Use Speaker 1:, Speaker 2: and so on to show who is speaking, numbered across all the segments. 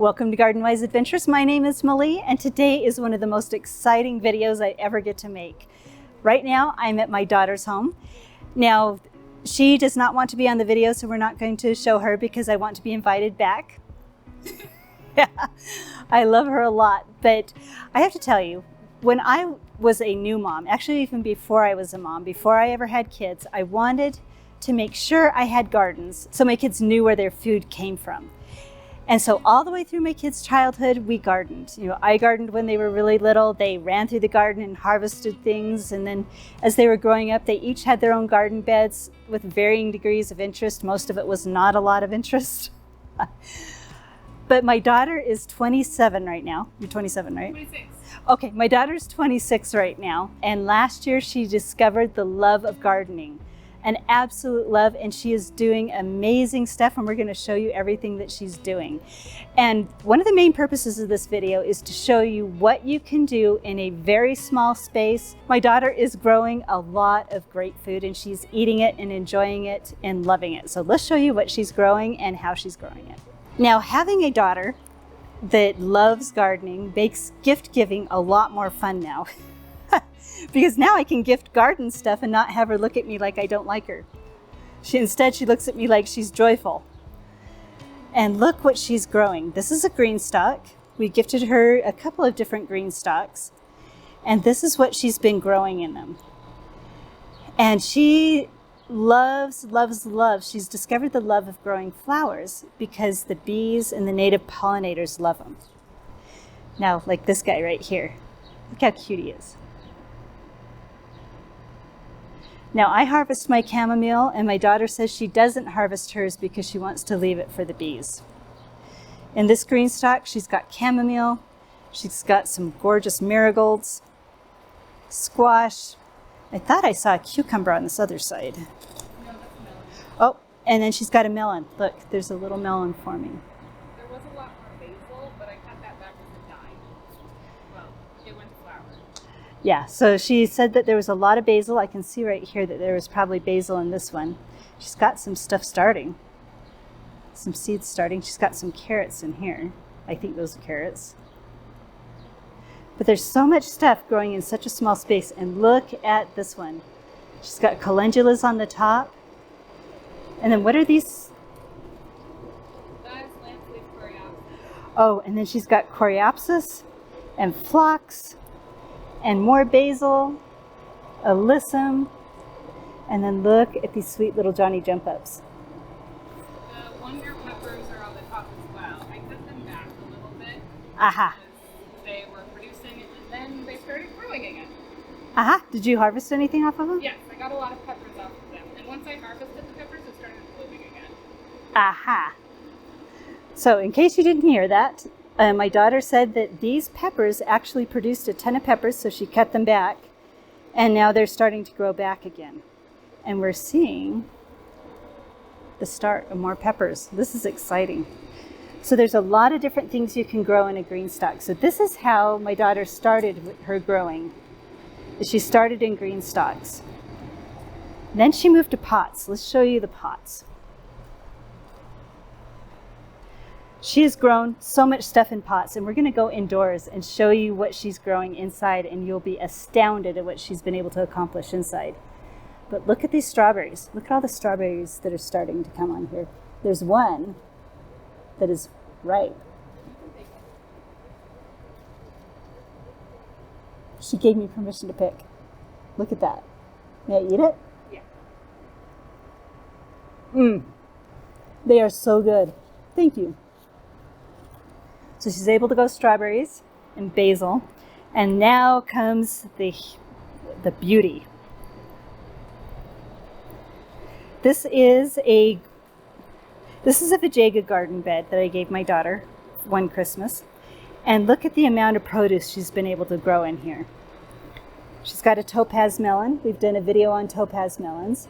Speaker 1: Welcome to Garden Wise Adventures. My name is Malie, and today is one of the most exciting videos I ever get to make. Right now, I'm at my daughter's home. Now, she does not want to be on the video, so we're not going to show her because I want to be invited back. Yeah, I love her a lot, but I have to tell you, when I was a new mom, actually even before I was a mom, before I ever had kids, I wanted to make sure I had gardens so my kids knew where their food came from. And so all the way through my kids' childhood, we gardened. I gardened when they were really little. They ran through the garden and harvested things. And then as they were growing up, they each had their own garden beds with varying degrees of interest. Most of it was not a lot of interest. But my daughter is 27 right now. You're 27, right?
Speaker 2: 26.
Speaker 1: Okay, my daughter's 26 right now. And last year she discovered the love of gardening. An absolute love, and she is doing amazing stuff, and we're going to show you everything that she's doing. And one of the main purposes of this video is to show you what you can do in a very small space. My daughter is growing a lot of great food, and she's eating it and enjoying it and loving it. So let's show you what she's growing and how she's growing it. Now, having a daughter that loves gardening makes gift giving a lot more fun now. Because now I can gift garden stuff and not have her look at me like I don't like her. Instead, she looks at me like she's joyful. And look what she's growing. This is a green stalk. We gifted her a couple of different green stalks. And this is what she's been growing in them. And she loves. She's discovered the love of growing flowers because the bees and the native pollinators love them. Now, like this guy right here. Look how cute he is. Now, I harvest my chamomile, and my daughter says she doesn't harvest hers because she wants to leave it for the bees. In this green stalk, she's got chamomile, she's got some gorgeous marigolds, squash. I thought I saw a cucumber on this other side.
Speaker 2: No, that's melon.
Speaker 1: Oh, and then she's got a melon. Look, there's a little melon forming.
Speaker 2: There was a lot more basil, but I cut that back as it died. Well, it went to flower.
Speaker 1: Yeah, so she said that there was a lot of basil. I can see right here that there was probably basil in this one. She's got some stuff starting, some seeds starting. She's got some carrots in here. I think those are carrots. But there's so much stuff growing in such a small space. And look at this one. She's got calendulas on the top. And then what are these?
Speaker 2: That is lanceolate coreopsis.
Speaker 1: Oh, and then she's got coreopsis and phlox. And more basil, alyssum, and then look at these sweet little Johnny jump ups.
Speaker 2: The wonder peppers are on the top as well. I cut them back a little bit.
Speaker 1: Aha.
Speaker 2: Because they were producing, and then they started growing again.
Speaker 1: Aha. Did you harvest anything off of them?
Speaker 2: Yes, I got a lot of peppers off of them. And once I harvested the peppers, it started blooming again.
Speaker 1: Aha. So in case you didn't hear that, my daughter said that these peppers actually produced a ton of peppers, so she cut them back, and now they're starting to grow back again. And we're seeing the start of more peppers. This is exciting. So there's a lot of different things you can grow in a green stalk. So this is how my daughter started with her growing. She started in green stalks. Then she moved to pots. Let's show you the pots. She has grown so much stuff in pots, and we're going to go indoors and show you what she's growing inside, and you'll be astounded at what she's been able to accomplish inside. But look at these strawberries. Look at all the strawberries that are starting to come on here. There's one that is ripe. She gave me permission to pick. Look at that. May I eat it?
Speaker 2: Yeah.
Speaker 1: They are so good. Thank you. So she's able to go strawberries and basil. And now comes the beauty. This is a Vijayga garden bed that I gave my daughter one Christmas. And look at the amount of produce she's been able to grow in here. She's got a topaz melon. We've done a video on topaz melons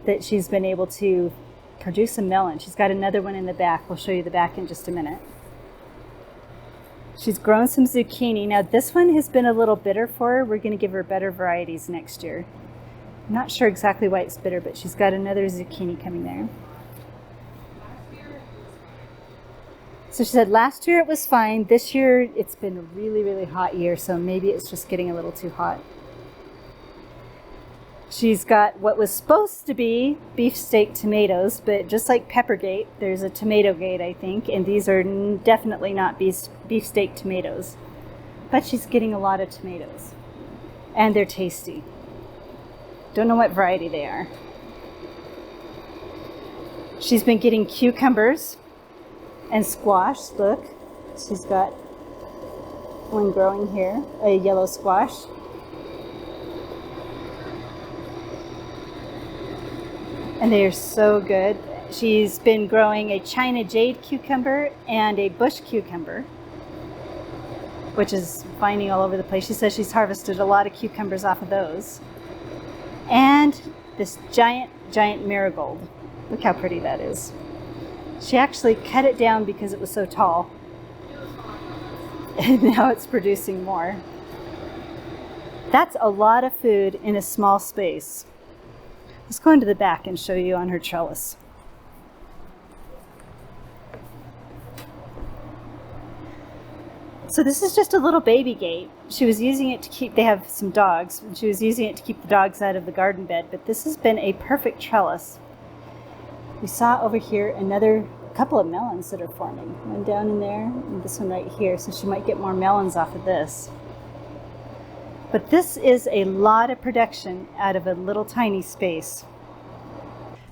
Speaker 1: that she's been able to produce a melon. She's got another one in the back. We'll show you the back in just a minute. She's grown some zucchini. Now this one has been a little bitter for her. We're going to give her better varieties next year. I'm not sure exactly why it's bitter, but she's got another zucchini coming there. So she said last year it was fine. This year it's been a really, really hot year, so maybe it's just getting a little too hot. She's got what was supposed to be beefsteak tomatoes, but just like Peppergate, there's a Tomato Gate, I think, and these are definitely not beefsteak tomatoes. But she's getting a lot of tomatoes, and they're tasty. Don't know what variety they are. She's been getting cucumbers and squash. Look, she's got one growing here, a yellow squash. And they are so good. She's been growing a China Jade cucumber and a bush cucumber, which is finding all over the place. She says she's harvested a lot of cucumbers off of those. And this giant, giant marigold. Look how pretty that is. She actually cut it down because it was so tall. And now it's producing more. That's a lot of food in a small space. Let's go into the back and show you on her trellis. So this is just a little baby gate. She was using it to keep, they have some dogs, and she was using it to keep the dogs out of the garden bed, but this has been a perfect trellis. We saw over here another couple of melons that are forming. One down in there and this one right here, so she might get more melons off of this. But this is a lot of production out of a little tiny space.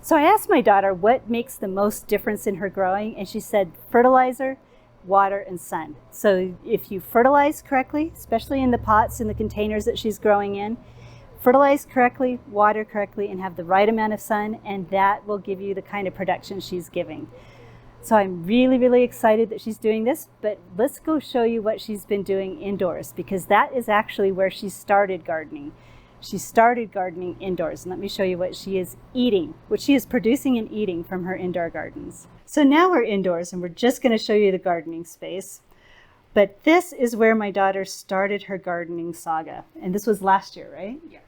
Speaker 1: So I asked my daughter what makes the most difference in her growing, and she said fertilizer, water, and sun. So if you fertilize correctly, especially in the pots and the containers that she's growing in, fertilize correctly, water correctly, and have the right amount of sun, and that will give you the kind of production she's giving. So I'm really, really excited that she's doing this, but let's go show you what she's been doing indoors, because that is actually where she started gardening. She started gardening indoors, and let me show you what she is eating, what she is producing and eating from her indoor gardens. So now we're indoors, and we're just going to show you the gardening space. But this is where my daughter started her gardening saga, and this was last year, right?
Speaker 2: Yes.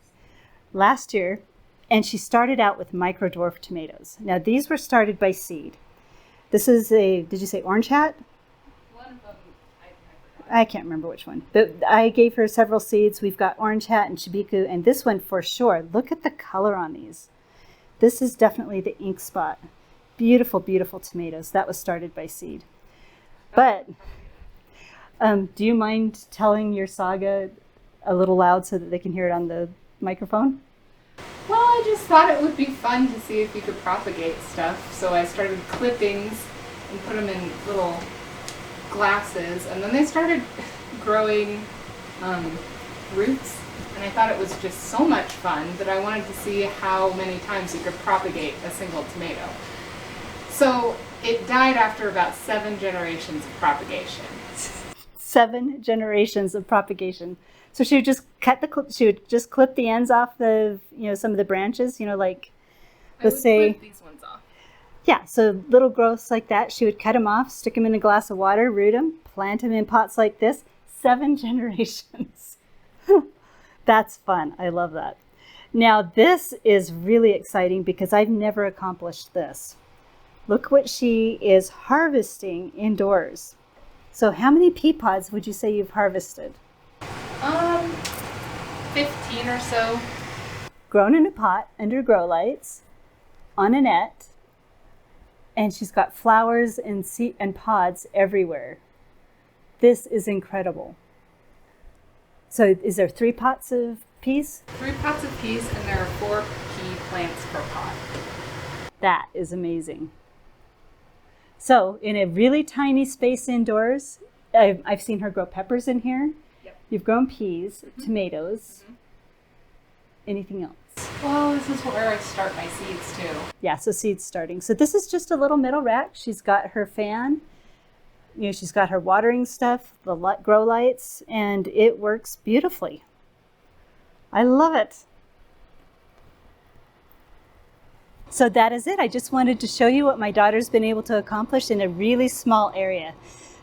Speaker 1: Last year, and she started out with micro dwarf tomatoes. Now these were started by seed. This is a, did you say orange hat?
Speaker 2: One of them, I forgot.
Speaker 1: I can't remember which one, but I gave her several seeds. We've got orange hat and Chibiku, and this one for sure. Look at the color on these. This is definitely the ink spot. Beautiful, beautiful tomatoes. That was started by seed. But do you mind telling your saga a little loud so that they can hear it on the microphone?
Speaker 2: Well, I just thought it would be fun to see if you could propagate stuff. So I started clippings and put them in little glasses, and then they started growing roots. And I thought it was just so much fun that I wanted to see how many times you could propagate a single tomato. So it died after about 7 generations of propagation.
Speaker 1: 7 generations of propagation. So she would just she would just clip the ends off the, some of the branches, like, let's say,
Speaker 2: clip these ones off.
Speaker 1: Yeah, so little growths like that, she would cut them off, stick them in a glass of water, root them, plant them in pots like this. 7 generations. That's fun. I love that. Now this is really exciting because I've never accomplished this. Look what she is harvesting indoors. So how many pea pods would you say you've harvested?
Speaker 2: 15 or so.
Speaker 1: Grown in a pot under grow lights on a net, and she's got flowers and pods everywhere. This is incredible. So is there 3 pots of peas?
Speaker 2: 3 pots of peas, and there are 4 pea plants per pot.
Speaker 1: That is amazing. So in a really tiny space indoors, I've seen her grow peppers in here.
Speaker 2: Yep.
Speaker 1: You've grown peas, tomatoes. Anything else?
Speaker 2: Well, this is where I start my seeds too.
Speaker 1: Yeah, so seeds starting. So this is just a little middle rack. She's got her fan. She's got her watering stuff, the grow lights, and it works beautifully. I love it. So that is it. I just wanted to show you what my daughter's been able to accomplish in a really small area.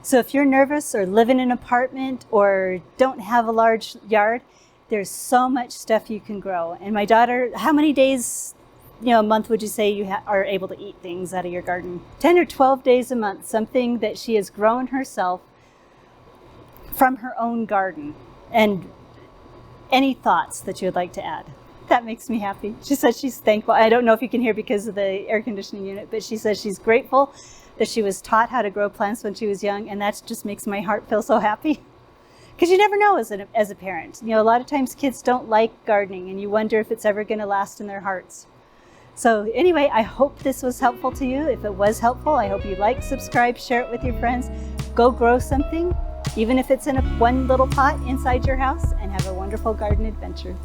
Speaker 1: So if you're nervous or live in an apartment or don't have a large yard, there's so much stuff you can grow. And my daughter, how many days a month would you say you are able to eat things out of your garden? 10 or 12 days a month, something that she has grown herself from her own garden. And any thoughts that you would like to add? That makes me happy. She says she's thankful. I don't know if you can hear because of the air conditioning unit, but she says she's grateful that she was taught how to grow plants when she was young, and that just makes my heart feel so happy. Because you never know as a parent. A lot of times kids don't like gardening, and you wonder if it's ever going to last in their hearts. So anyway, I hope this was helpful to you. If it was helpful, I hope you like, subscribe, share it with your friends. Go grow something, even if it's in one little pot inside your house, and have a wonderful garden adventure.